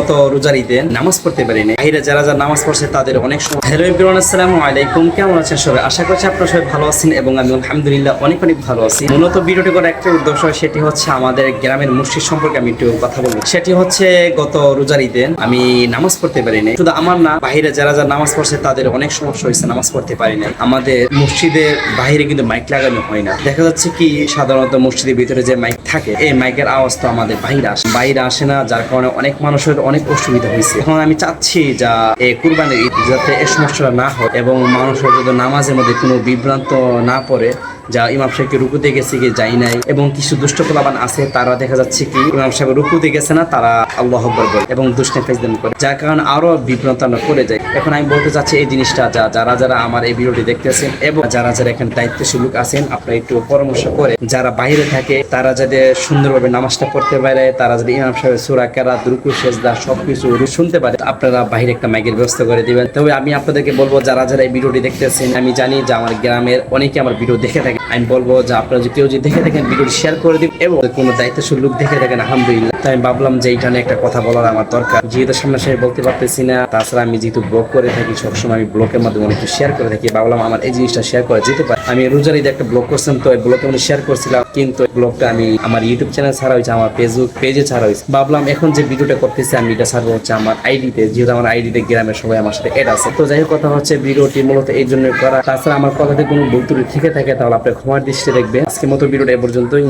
গত রোজার ঈদে নামাজ পড়তে পারিনি। বাইরে যারা যারা নামাজ পড়ছে তাদের অনেক সময়। হ্যালো এভরিওয়ান, আসসালামু আলাইকুম। কেমন আছেন সবাই? আশা করছি আপনারা সবাই ভালো আছেন এবং আমি আলহামদুলিল্লাহ অনেক অনেক ভালো আছি। মূলত ভিডিওটি করার একটা উদ্দেশ্য, সেটি হচ্ছে আমাদের গ্রামের মসজিদ সম্পর্কে আমি একটু কথা বলবো। সেটি হচ্ছে গত রোজার ঈদে আমি নামাজ পড়তে পারিনি। শুধু আমার না, বাইরে যারা যারা নামাজ পড়ছে তাদের অনেক সমস্যা হয়েছে, নামাজ পড়তে পারি না। আমাদের মসজিদের বাইরে কিন্তু মাইক লাগানো হয় না। দেখা যাচ্ছে কি, সাধারণত মসজিদের ভিতরে যে মাইক থাকে, এই মাইকের আওয়াজ তো আমাদের বাইরে আসে না, যার কারণে অনেক মানুষের অনেক অসুবিধা হয়েছে। এখন আমি চাচ্ছি যা এই কুরবানির ঈদ যাতে এই সমস্যাটা না হয় এবং মানুষের যদি নামাজের মধ্যে কোনো বিভ্রান্ত না পড়ে, যা ইমাম সাহেবকে রুকুতে গেছে কি যাই নাই, এবং কিছু দুষ্ট পোলাপান আছে তারা দেখা যাচ্ছে কি ইমাম সাহেব রুকুতে গেছে না, তারা আল্লাহু আকবার বলে এবং দুষ্টামি ফাজলামি করে, যার কারণে আরো বিভ্রান্ত না করে যায়। এখন আমি বলতে চাচ্ছি এই জিনিসটা যারা যারা আমার এই ভিডিওটি দেখতেছেন এবং যারা যারা এখানে দায়িত্বশীল লোক আছেন, আপনারা একটু পরামর্শ করে যারা বাইরে থাকে তারা যাতে সুন্দরভাবে নামাজটা পড়তে পারে, তারা যদি ইমাম সাহেবের সূরা কেরাত, রুকু, সেজদা সবকিছু শুনতে পারে, আপনারা বাইরে একটা মাইকের ব্যবস্থা করে দিবেন। তবে আমি আপনাদেরকে বলবো, যারা যারা এই ভিডিওটি দেখতেছেন, আমি জানি যে আমার গ্রামের অনেকে আমার ভিডিও দেখে থাকে, আমি বলবো যে আপনারা যদি কেউ যদি দেখে থাকেন ভিডিওটি শেয়ার করে দিন, এবং কোনো দায়িত্বশীল লোক দেখে থাকেন আলহামদুলিল্লাহ। তাই আমি ভাবলাম যে এইখানে একটা কথা বলার আমার দরকার, যেহেতু সামনাসামনি বলতে পারতেছি না, তাছাড়া আমি যেহেতু ব্লগ করে থাকি সবসময়, আমি ব্লগের মাধ্যমে অনেক শেয়ার করে থাকি, ভাবলাম আমার এই জিনিসটা শেয়ার করা যেতে পারে। আমি রোজার ঈদে একটা ব্লগ করছিলাম, তো এই ব্লগে আমি শেয়ার করছিলাম, কিন্তু ব্লগটা আমি আমার ইউটিউব চ্যানেল ছাড়া হয়েছে, আমার ফেসবুক পেজে ছাড়া হয়েছে। ভাবলাম এখন যে ভিডিওটা করতেছি আমি এটা ছাড়বো হচ্ছে আমার আইডিতে, যেহেতু আমার আইডিতে গ্রামের সবাই আমার সাথে অ্যাড আছে। তো যাই হোক, কথা হচ্ছে ভিডিওটি মূলত এই জন্য করা। তাছাড়া আমার কথাতে কোনো ভুল ত্রুটি থেকে থাকে তাহলে আপনি ক্ষমার দৃষ্টি দেখবেন। আজকের মতো ভিডিওটা এ পর্যন্তই।